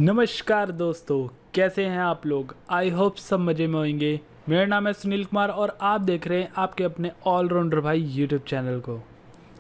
नमस्कार दोस्तों, कैसे हैं आप लोग। आई होप सब मज़े में होंगे। मेरा नाम है सुनील कुमार और आप देख रहे हैं आपके अपने ऑलराउंडर भाई यूट्यूब चैनल को।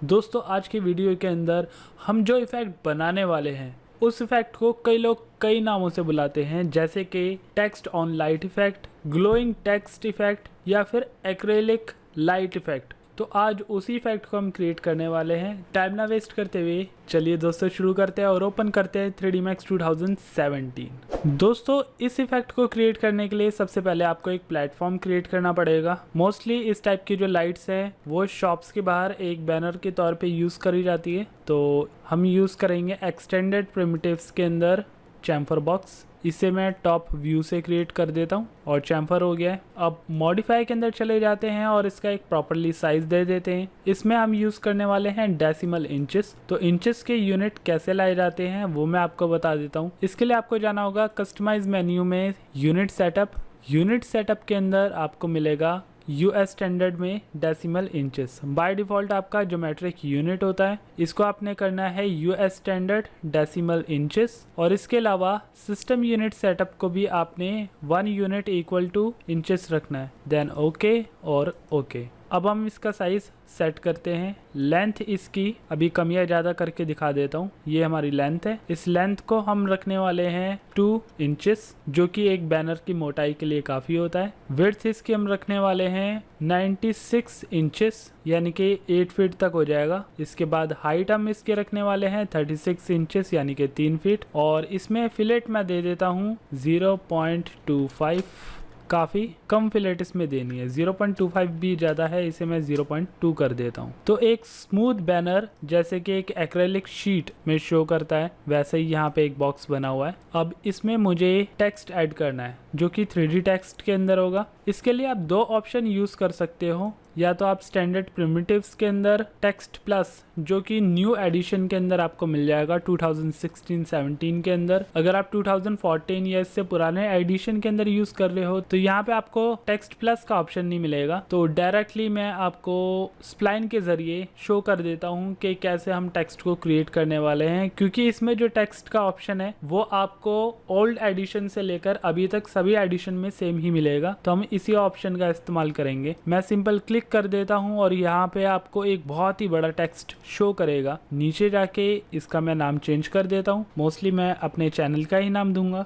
दोस्तों, आज की वीडियो के अंदर हम जो इफ़ेक्ट बनाने वाले हैं उस इफ़ेक्ट को कई लोग कई नामों से बुलाते हैं, जैसे कि text on light effect, glowing text effect या फिर एक्रेलिक लाइट इफ़ेक्ट। तो आज उसी इफेक्ट को हम क्रिएट करने वाले हैं। टाइम ना वेस्ट करते हुए चलिए दोस्तों शुरू करते हैं और ओपन करते हैं 3D Max 2017। दोस्तों, इस इफेक्ट को क्रिएट करने के लिए सबसे पहले आपको एक प्लेटफॉर्म क्रिएट करना पड़ेगा। मोस्टली इस टाइप की जो लाइट्स हैं वो शॉप्स के बाहर एक बैनर के तौर पे यूज़ करी जाती है। तो हम यूज़ करेंगे एक्सटेंडेड प्रिमिटिव्स के अंदर चैम्फर बॉक्स। इसे मैं टॉप व्यू से क्रिएट कर देता हूँ और चैम्फर हो गया है। अब मॉडिफाई के अंदर चले जाते हैं और इसका एक प्रॉपरली साइज दे देते हैं। इसमें हम यूज़ करने वाले हैं डेसिमल इंचेस। तो इंचेस के यूनिट कैसे लाए जाते हैं वो मैं आपको बता देता हूँ। इसके लिए आपको जाना होगा कस्टमाइज मेन्यू में यूनिट सेटअप। यूनिट सेटअप के अंदर आपको मिलेगा यूएस स्टैंडर्ड में डेसिमल इंचेस। बाय डिफ़ॉल्ट आपका ज्योमेट्रिक यूनिट होता है, इसको आपने करना है यूएस स्टैंडर्ड डेसिमल इंचेस। और इसके अलावा सिस्टम यूनिट सेटअप को भी आपने 1 यूनिट इक्वल टू इंचेस रखना है। देन ओके और ओके। अब हम इसका साइज़ सेट करते हैं। लेंथ इसकी अभी कम या ज़्यादा करके दिखा देता हूँ। ये हमारी लेंथ है। इस लेंथ को हम रखने वाले हैं 2 इंचेस, जो कि एक बैनर की मोटाई के लिए काफ़ी होता है। विड्थ इसकी हम रखने वाले हैं 96 इंचेस, यानी कि 8 फीट तक हो जाएगा। इसके बाद हाइट हम इसके रखने वाले हैं 36 इंचेस, यानी कि 3 फीट। और इसमें फिलेट मैं दे देता हूँ 0.25। काफ़ी कम फिलेट इसमें देनी है, 0.25 भी ज़्यादा है, इसे मैं 0.2 कर देता हूँ। तो एक स्मूथ बैनर जैसे कि एक एक्रेलिक शीट में शो करता है, वैसे ही यहाँ पे एक बॉक्स बना हुआ है। अब इसमें मुझे टेक्स्ट ऐड करना है जो कि 3D टेक्स्ट के अंदर होगा। इसके लिए आप 2 ऑप्शन यूज़ कर सकते हो। या तो आप स्टैंडर्ड प्रिमिटिव्स के अंदर टेक्स्ट प्लस, जो कि न्यू एडिशन के अंदर आपको मिल जाएगा 2016-17 के अंदर। अगर आप 2014 या इससे पुराने एडिशन के अंदर यूज़ कर रहे हो तो यहाँ पे आपको टेक्स्ट प्लस का ऑप्शन नहीं मिलेगा। तो डायरेक्टली मैं आपको स्प्लाइन के ज़रिए शो कर देता हूँ कि कैसे हम टेक्स्ट को क्रिएट करने वाले हैं, क्योंकि इसमें जो टेक्स्ट का ऑप्शन है वो आपको ओल्ड एडिशन से लेकर अभी तक सभी एडिशन में सेम ही मिलेगा। तो हम इसी ऑप्शन का इस्तेमाल करेंगे। मैं सिंपल क्लिक कर देता हूं और यहाँ पे आपको एक बहुत ही बड़ा टेक्स्ट शो करेगा। नीचे जाके इसका मैं नाम चेंज कर देता हूं। मोस्टली मैं अपने चैनल का ही नाम दूंगा,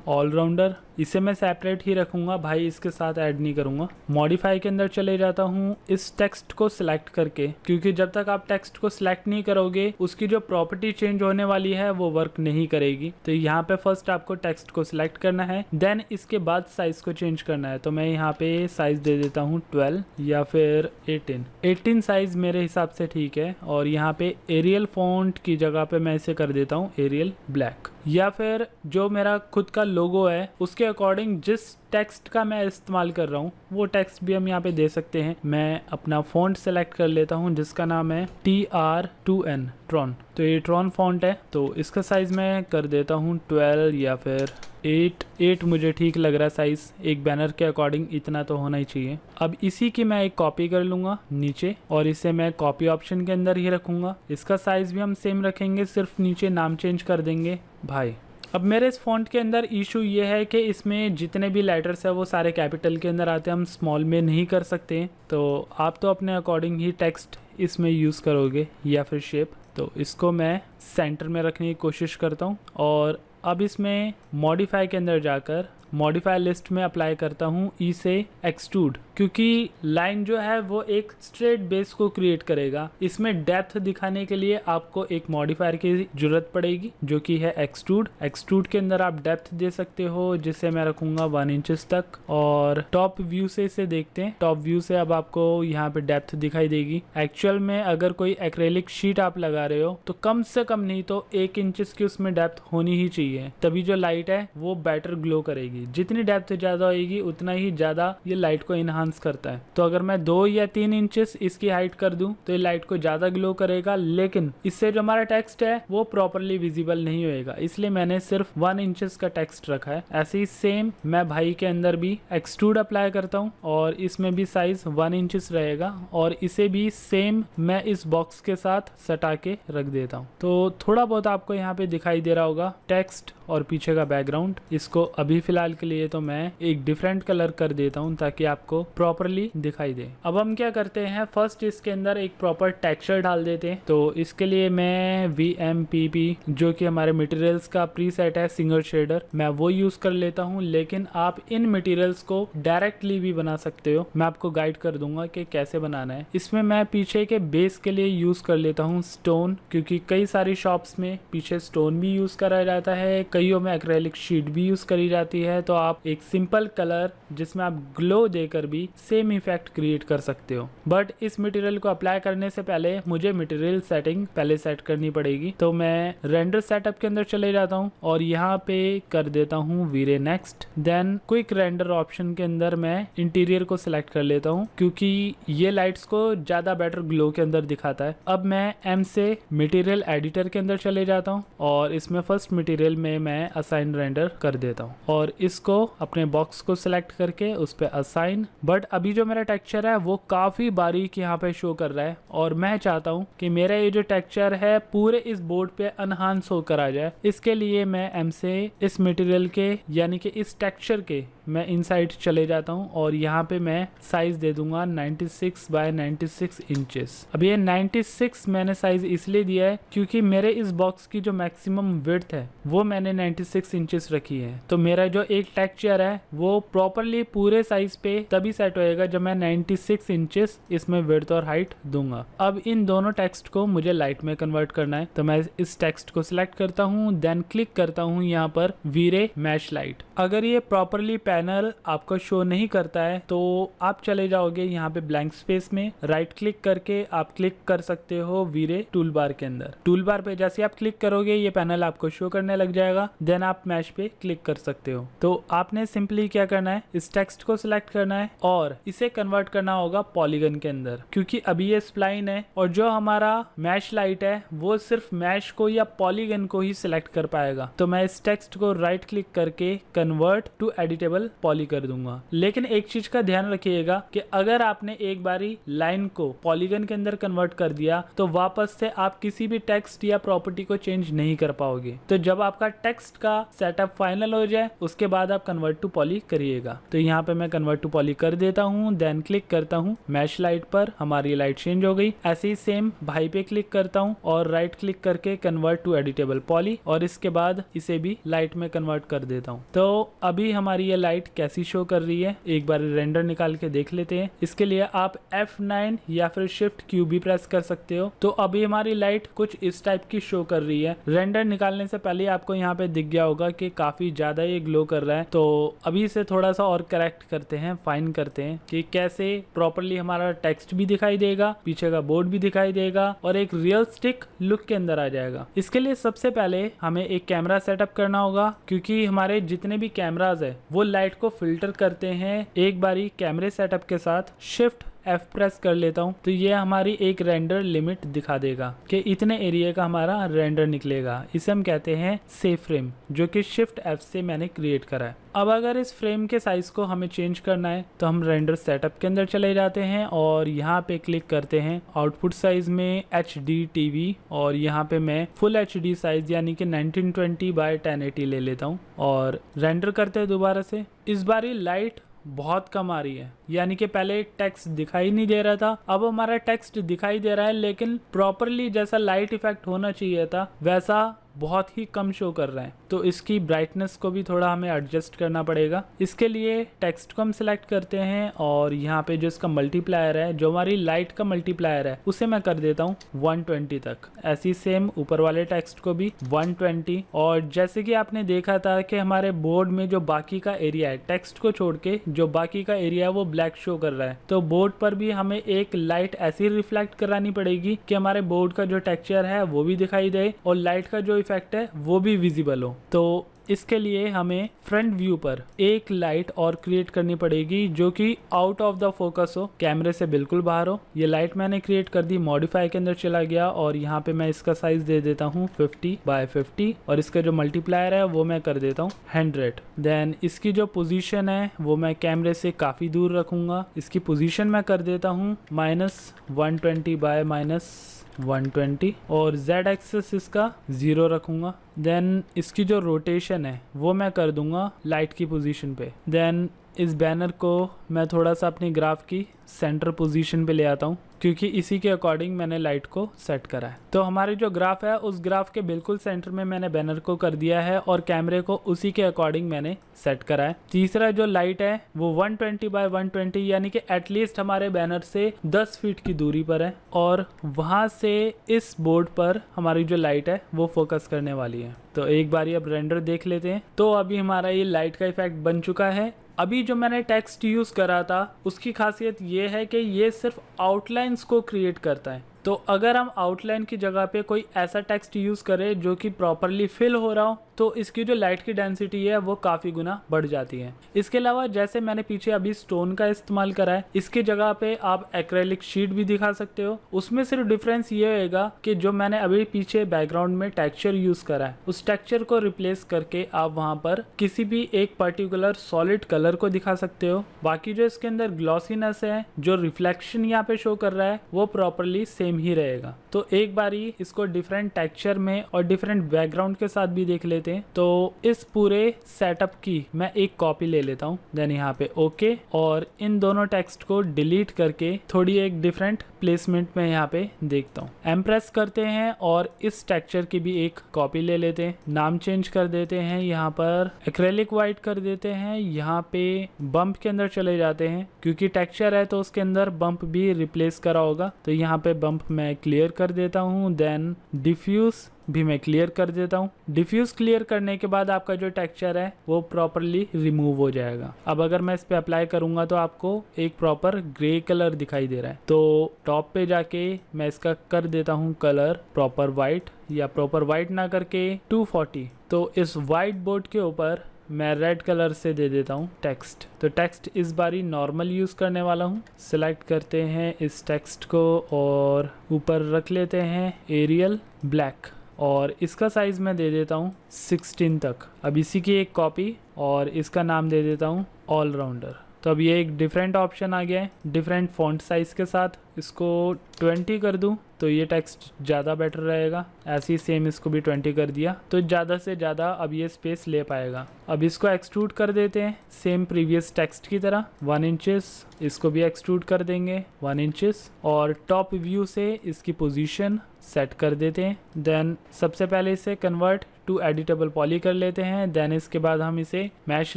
ऑलराउंडर। इसे मैं सेपरेट ही रखूंगा भाई, इसके साथ ऐड नहीं करूंगा। मॉडिफाई के अंदर चले जाता हूँ इस टेक्स्ट को सिलेक्ट करके, क्योंकि जब तक आप टेक्स्ट को सिलेक्ट नहीं करोगे उसकी जो प्रॉपर्टी चेंज होने वाली है वो वर्क नहीं करेगी। तो यहाँ पे फर्स्ट आपको टेक्स्ट को सिलेक्ट करना है, देन इसके बाद साइज को चेंज करना है। तो मैं यहाँ पे साइज दे देता हूँ 12 या फिर 18 साइज मेरे हिसाब से ठीक है। और यहाँ पे एरियल फॉन्ट की जगह पे मैं इसे कर देता हूँ एरियल ब्लैक। या फिर जो मेरा खुद का लोगो है उसके अकॉर्डिंग जिस टेक्स्ट का मैं इस्तेमाल कर रहा हूँ वो टेक्स्ट भी हम यहाँ पे दे सकते हैं। मैं अपना फ़ॉन्ट सेलेक्ट कर लेता हूँ जिसका नाम है TR2N ट्रॉन। तो ये ट्रॉन फ़ॉन्ट है, तो इसका साइज़ मैं कर देता हूँ 12 या फिर 8 मुझे ठीक लग रहा है साइज़। एक बैनर के अकॉर्डिंग इतना तो होना ही चाहिए। अब इसी की मैं एक कॉपी कर लूँगा नीचे और इसे मैं कॉपी ऑप्शन के अंदर ही रखूँगा। इसका साइज़ भी हम सेम रखेंगे, सिर्फ नीचे नाम चेंज कर देंगे भाई। अब मेरे इस फ़ॉन्ट के अंदर इशू ये है कि इसमें जितने भी लेटर्स है वो सारे कैपिटल के अंदर आते हैं, हम स्मॉल में नहीं कर सकते। तो आप तो अपने अकॉर्डिंग ही टेक्स्ट इसमें यूज़ करोगे या फिर शेप। तो इसको मैं सेंटर में रखने की कोशिश करता हूँ। और अब इसमें मॉडिफाई के अंदर जाकर मॉडिफाई लिस्ट में अप्लाई करता हूँ ई से एक्सट्रूड, क्योंकि लाइन जो है वो एक स्ट्रेट बेस को क्रिएट करेगा। इसमें डेप्थ दिखाने के लिए आपको एक मॉडिफायर की जरूरत पड़ेगी जो कि है एक्सट्रूड। एक्सट्रूड के अंदर आप डेप्थ दे सकते हो, जिसे मैं रखूंगा 1 इंचेस तक। और टॉप व्यू से इसे देखते हैं। टॉप व्यू से अब आपको यहाँ पे डेप्थ दिखाई देगी। एक्चुअल में अगर कोई एक्रेलिक शीट आप लगा रहे हो तो कम से कम नहीं तो 1 इंचेस की उसमें डेप्थ होनी ही चाहिए, तभी जो लाइट है वो बेटर ग्लो करेगी। जितनी डेप्थ ज़्यादा होगी उतना ही ज़्यादा ये लाइट को इन्हांस एनहांस करता है। तो अगर मैं 2 या 3 इंचेस इसकी हाइट कर दूं तो ये लाइट को ज़्यादा ग्लो करेगा, लेकिन इससे जो हमारा टेक्स्ट है वो प्रॉपरली विजिबल नहीं होएगा, इसलिए मैंने सिर्फ 1 इंचेस का टेक्स्ट रखा है। ऐसे ही सेम मैं भाई के अंदर भी एक्सट्रूड अप्लाई करता हूँ और इसमें भी साइज 1 इंचेस रहेगा और इसे भी सेम मैं इस बॉक्स के साथ सटा के रख देता हूँ। तो थोड़ा बहुत आपको यहाँ पे दिखाई दे रहा होगा टेक्स्ट और पीछे का बैकग्राउंड। इसको अभी फिलहाल के लिए तो मैं एक डिफरेंट कलर कर देता हूँ ताकि आपको प्रॉपरली दिखाई दे। अब हम क्या करते हैं, फर्स्ट इसके अंदर एक प्रॉपर टेक्सचर डाल देते हैं। तो इसके लिए मैं VMPP जो कि हमारे मटेरियल्स का प्रीसेट है सिंगल शेडर, मैं वो यूज कर लेता हूँ, लेकिन आप इन मटेरियल्स को डायरेक्टली भी बना सकते हो। मैं आपको गाइड कर दूंगा कि कैसे बनाना है। इसमें मैं पीछे के बेस के लिए यूज कर लेता हूँ स्टोन, क्योंकि कई सारी शॉप्स में पीछे स्टोन भी यूज करा जाता है, कईयों में एक्रेलिक शीट भी यूज करी जाती है। तो आप एक सिंपल कलर जिसमें आप ग्लो देकर भी सेम इफेक्ट क्रिएट कर सकते हो। बट इस मटेरियल को अप्लाई करने से पहले मुझे मटेरियल सेटिंग पहले सेट करनी पड़ेगी। तो मैं रेंडर सेटअप के अंदर चले जाता हूँ और यहाँ पे कर देता हूँ वीरे next. Then quick render option के अंदर मैं इंटीरियर को सिलेक्ट कर लेता हूँ, क्योंकि ये लाइट्स को ज्यादा बेटर ग्लो के अंदर दिखाता है। अब मैं M से मटेरियल एडिटर के अंदर चले जाता हूँ और इसमें फर्स्ट मटेरियल में मैं असाइन रेंडर कर देता हूँ और इसको अपने बॉक्स को सिलेक्ट करके उस पर असाइन। बट अभी जो मेरा टेक्सचर है वो काफी बारीक यहाँ पे शो कर रहा है और मैं चाहता हूँ कि मेरा ये जो टेक्सचर है पूरे इस बोर्ड पे एनहांस होकर आ जाए। इसके लिए मैं M से इस मटेरियल के यानी कि इस टेक्सचर के मैं इनसाइड चले जाता हूँ और यहाँ पे मैं साइज दे दूंगा 96 बाय 96 इंचेस। अब ये 96 मैंने साइज इसलिए दिया है क्योंकि मेरे इस बॉक्स की जो मैक्सिमम विड्थ है वो मैंने 96 इंचेस रखी है। तो मेरा जो एक टेक्सचर है वो प्रॉपरली पूरे साइज पे तभी सेट होएगा जब मैं 96 इंचेस इसमें विड्थ और हाइट दूंगा। अब इन दोनों टेक्स्ट को मुझे लाइट में कन्वर्ट करना है, तो मैं इस टेक्स्ट को सिलेक्ट करता हूँ, देन क्लिक करता हूँ यहाँ पर वीरे मैश लाइट। अगर ये प्रॉपरली पैनल आपको शो नहीं करता है तो आप चले जाओगे यहाँ पे ब्लैंक स्पेस में, राइट क्लिक करके आप क्लिक कर सकते हो वीरे टूल बार के अंदर। टूल बार पे जैसे आप क्लिक करोगे ये पैनल आपको शो करने लग जाएगा, देन आप मैश पे क्लिक कर सकते हो। तो आपने सिंपली क्या करना है, इस टेक्स्ट को सिलेक्ट करना है और इसे कन्वर्ट करना होगा पॉलीगन के अंदर, क्योंकि अभी ये स्प्लाइन है और जो हमारा मैश लाइट है वो सिर्फ मैश को या पॉलीगन को ही सिलेक्ट कर पाएगा। तो मैं इस टेक्स्ट को राइट क्लिक करके कन्वर्ट टू एडिटेबल पॉली कर दूंगा। लेकिन एक चीज का ध्यान रखिएगा कि अगर आपने एक बारी लाइन को पॉलीगन के अंदर कन्वर्ट कर दिया तो वापस से आप किसी भी टेक्स्ट या प्रॉपर्टी को चेंज नहीं कर पाओगे। तो जब आपका टेक्स्ट का सेटअप फाइनल हो जाए उसके बाद आप कन्वर्ट टू पॉली करिएगा। तो यहाँ पे मैं कन्वर्ट टू पॉली कर देता हूँ, देन क्लिक करता हूँ मैश लाइट पर, हमारी लाइट चेंज हो गई। ऐसे ही सेम भाई पे क्लिक करता हूँ और राइट क्लिक करके कन्वर्ट टू एडिटेबल पॉली और इसके बाद इसे भी लाइट में कन्वर्ट कर देता हूँ। तो अभी हमारी ये लाइट कैसी शो कर रही है एक बार रेंडर निकाल के देख लेते हैं। इसके लिए आप F9 या फिर शिफ्ट Q भी प्रेस कर सकते हो। तो अभी हमारी लाइट कुछ इस टाइप की शो कर रही है। रेंडर निकालने से पहले आपको यहाँ पे दिख गया होगा कि काफी ज्यादा ये ग्लो कर रहा है। तो अभी इसे थोड़ा सा और करेक्ट करते हैं, फाइन करते हैं कि कैसे प्रॉपरली हमारा टेक्स्ट भी दिखाई देगा, पीछे का बोर्ड भी दिखाई देगा और एक रियलिस्टिक लुक के अंदर आ जाएगा। इसके लिए सबसे पहले हमें एक कैमरा सेटअप करना होगा, क्योंकि हमारे जितने भी कैमराज है वो लाइट को फिल्टर करते हैं। एक बारी कैमरे सेटअप के साथ शिफ्ट F प्रेस कर लेता हूँ तो ये हमारी एक रेंडर लिमिट दिखा देगा कि इतने एरिया का हमारा रेंडर निकलेगा। इसे हम कहते हैं सेव फ्रेम, जो कि शिफ्ट F से मैंने क्रिएट करा है। अब अगर इस फ्रेम के साइज को हमें चेंज करना है तो हम रेंडर सेटअप के अंदर चले जाते हैं और यहाँ पे क्लिक करते हैं आउटपुट साइज में HD TV और यहाँ पे मैं फुल HD साइज यानी कि 1920 बाय 1080 ले लेता हूँ और रेंडर करते हैं दोबारा से। इस बारी लाइट बहुत कम आ रही है, यानी कि पहले टेक्स्ट दिखाई नहीं दे रहा था, अब हमारा टेक्स्ट दिखाई दे रहा है लेकिन प्रॉपरली जैसा लाइट इफेक्ट होना चाहिए था वैसा बहुत ही कम शो कर रहा है। तो इसकी ब्राइटनेस को भी थोड़ा हमें एडजस्ट करना पड़ेगा। इसके लिए टेक्स्ट को हम सिलेक्ट करते हैं और यहाँ पे जो इसका मल्टीप्लायर है, जो हमारी लाइट का मल्टीप्लायर है, उसे मैं कर देता हूँ 120 तक। ऐसी सेम ऊपर वाले टेक्स्ट को भी 120। और जैसे कि आपने देखा था कि हमारे बोर्ड में जो बाकी का एरिया है, टेक्स्ट को छोड़ के जो बाकी का एरिया है वो ब्लैक शो कर रहा है, तो बोर्ड पर भी हमें एक लाइट ऐसी रिफ्लेक्ट करानी पड़ेगी कि हमारे बोर्ड का जो टेक्सचर है वो भी दिखाई दे और लाइट का जो इफेक्ट है वो भी विजिबल हो। तो इसके लिए हमें फ्रंट व्यू पर एक लाइट और क्रिएट करनी पड़ेगी जो कि आउट ऑफ द फोकस हो, कैमरे से बिल्कुल बाहर हो। ये लाइट मैंने क्रिएट कर दी, मॉडिफाई के अंदर चला गया और यहाँ पे मैं इसका साइज दे देता हूँ 50x50 और इसका जो मल्टीप्लायर है वो मैं कर देता हूँ 100। देन इसकी जो पोजीशन है वो मैं कैमरे से काफ़ी दूर रखूँगा। इसकी पोजीशन मैं कर देता हूँ -120x-120 और z एक्सेस इसका 0 रखूँगा। देन इसकी जो रोटेशन है वो मैं कर दूंगा लाइट की पोजीशन पे। देन इस बैनर को मैं थोड़ा सा अपनी ग्राफ की सेंटर पोजीशन पे ले आता हूँ क्योंकि इसी के अकॉर्डिंग मैंने लाइट को सेट करा है। तो हमारी जो ग्राफ है उस ग्राफ के बिल्कुल सेंटर में मैंने बैनर को कर दिया है और कैमरे को उसी के अकॉर्डिंग मैंने सेट करा है। तीसरा जो लाइट है वो 120x120 यानी कि एटलीस्ट हमारे बैनर से 10 फीट की दूरी पर है और वहाँ से इस बोर्ड पर हमारी जो लाइट है वो फोकस करने वाली है। तो एक बार अब रेंडर देख लेते हैं। तो अभी हमारा ये लाइट का इफेक्ट बन चुका है। अभी जो मैंने टेक्स्ट यूज़ करा था उसकी खासियत ये है कि ये सिर्फ आउटलाइंस को क्रिएट करता है। तो अगर हम आउटलाइन की जगह पे कोई ऐसा टेक्स्ट यूज़ करें जो कि प्रॉपरली फिल हो रहा हो तो इसकी जो लाइट की डेंसिटी है वो काफ़ी गुना बढ़ जाती है। इसके अलावा जैसे मैंने पीछे अभी स्टोन का इस्तेमाल करा है, इसकी जगह पे आप एक्रेलिक शीट भी दिखा सकते हो। उसमें सिर्फ डिफरेंस ये होगा कि जो मैंने अभी पीछे बैकग्राउंड में टेक्सचर यूज़ करा है उस टेक्सचर को रिप्लेस करके आप वहाँ पर किसी भी एक पर्टिकुलर सॉलिड कलर को दिखा सकते हो। बाकी जो इसके अंदर ग्लॉसीनेस है, जो रिफ्लेक्शन यहाँ पे शो कर रहा है वो प्रॉपरली सेम ही रहेगा। तो एक बारी इसको डिफरेंट टेक्सचर में और डिफरेंट बैकग्राउंड के साथ भी देख लेते हैं। तो इस पूरे सेटअप की मैं एक कॉपी ले लेता हूँ, देन यहाँ पे ओके और इन दोनों टेक्स्ट को डिलीट करके थोड़ी एक डिफरेंट प्लेसमेंट में यहाँ पे देखता हूँ। एम्प्रेस करते हैं और इस टेक्सचर की भी एक कॉपी ले लेते हैं। नाम चेंज कर देते हैं, यहाँ पर एक्रेलिक वाइट कर देते हैं। यहाँ पे बम्प के अंदर चले जाते हैं क्योंकि टेक्सचर है तो उसके अंदर बम्प भी रिप्लेस करा होगा। तो यहाँ पे बम्प मैं क्लियर कर देता हूँ। देन डिफ्यूज भी मैं क्लियर कर देता हूँ। डिफ्यूज क्लियर करने के बाद आपका जो टेक्सचर है वो प्रॉपरली रिमूव हो जाएगा। अब अगर मैं इस पे अप्लाई करूँगा तो आपको एक प्रॉपर ग्रे कलर दिखाई दे रहा है। तो टॉप पे जाके मैं इसका कर देता हूँ कलर प्रॉपर वाइट, या प्रॉपर वाइट ना करके 240। तो इस वाइट बोर्ड के ऊपर मैं रेड कलर से दे देता हूँ टेक्स्ट। तो टेक्स्ट इस बारी नॉर्मल यूज़ करने वाला हूँ। सिलेक्ट करते हैं इस टेक्स्ट को और ऊपर रख लेते हैं एरियल ब्लैक और इसका साइज़ मैं दे देता हूँ 16 तक। अब इसी की एक कॉपी और इसका नाम दे देता हूँ ऑलराउंडर। तो अब ये एक डिफरेंट ऑप्शन आ गया है डिफरेंट फॉन्ट साइज़ के साथ। इसको 20 कर दूं तो ये टेक्स्ट ज़्यादा बेटर रहेगा। ऐसे ही सेम इसको भी 20 कर दिया तो ज़्यादा से ज़्यादा अब ये स्पेस ले पाएगा। अब इसको एक्सट्रूड कर देते हैं सेम प्रीवियस टेक्स्ट की तरह 1 इंचेस। इसको भी एक्सट्रूड कर देंगे 1 इंचेस और टॉप व्यू से इसकी पोजीशन सेट कर देते हैं। देन सबसे पहले इसे कन्वर्ट टू एडिटेबल पॉली कर लेते हैं। देन इसके बाद हम इसे मैश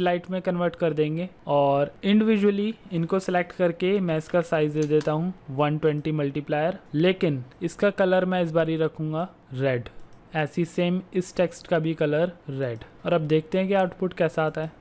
लाइट में कन्वर्ट कर देंगे और इंडिविजुअली इनको सेलेक्ट करके मैं इसका साइज दे देता हूँ 120 मल्टीप्लायर, लेकिन इसका कलर मैं इस बार ही रखूँगा रेड। ऐसी सेम इस टेक्स्ट का भी कलर रेड। और अब देखते हैं कि आउटपुट कैसा आता है।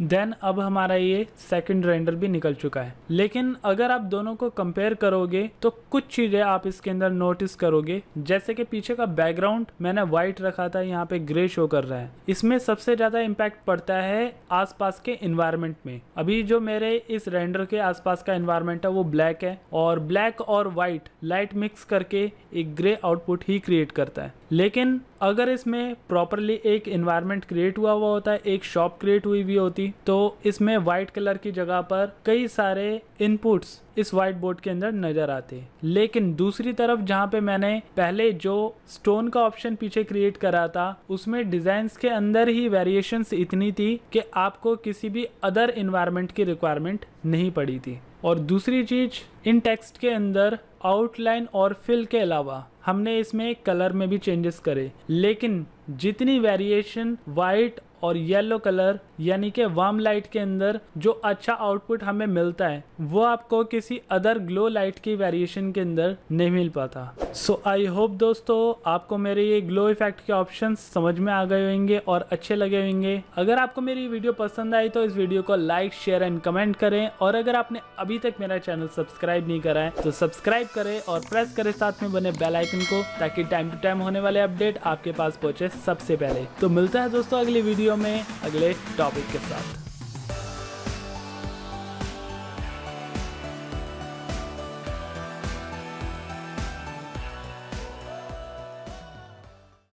देन अब हमारा ये सेकंड रेंडर भी निकल चुका है, लेकिन अगर आप दोनों को कंपेयर करोगे तो कुछ चीज़ें आप इसके अंदर नोटिस करोगे। जैसे कि पीछे का बैकग्राउंड मैंने वाइट रखा था, यहाँ पे ग्रे शो कर रहा है। इसमें सबसे ज़्यादा इम्पैक्ट पड़ता है आसपास के इन्वायरमेंट में। अभी जो मेरे इस रेंडर के आसपास का इन्वायरमेंट है वो ब्लैक है और ब्लैक और वाइट लाइट मिक्स करके एक ग्रे आउटपुट ही क्रिएट करता है। लेकिन अगर इसमें प्रॉपरली एक इन्वायरमेंट क्रिएट हुआ होता है, एक शॉप क्रिएट हुई भी होती, तो इसमें वाइट कलर की जगह पर कई सारे इनपुट्स इस वाइट बोर्ड के अंदर नजर आते हैं। लेकिन दूसरी तरफ जहाँ पे मैंने पहले जो स्टोन का ऑप्शन पीछे क्रिएट करा था उसमें डिजाइन्स के अंदर ही वेरिएशंस इतनी थी कि आपको किसी भी अदर इन्वायरमेंट की रिक्वायरमेंट नहीं पड़ी थी। और दूसरी चीज, इन टेक्स्ट के अंदर आउटलाइन और फिल के अलावा हमने इसमें कलर में भी चेंजेस करे, लेकिन जितनी वेरिएशन वाइट और येलो कलर यानी कि वार्म लाइट के अंदर जो अच्छा आउटपुट हमें मिलता है वो आपको किसी अदर ग्लो लाइट की वेरिएशन के अंदर नहीं मिल पाता। सो आई होप दोस्तों आपको मेरे ये ग्लो इफेक्ट के ऑप्शंस समझ में आ गए होंगे और अच्छे लगे होंगे। अगर आपको मेरी वीडियो पसंद आई तो इस वीडियो को लाइक शेयर एंड कमेंट करें, और अगर आपने अभी तक मेरा चैनल सब्सक्राइब नहीं करा है तो सब्सक्राइब करें और प्रेस करें साथ में बने बेल आइकन को, ताकि टाइम टू टाइम होने वाले अपडेट आपके पास पहुंचे सबसे पहले। तो मिलता है दोस्तों अगली वीडियो में अगले टॉपिक के साथ।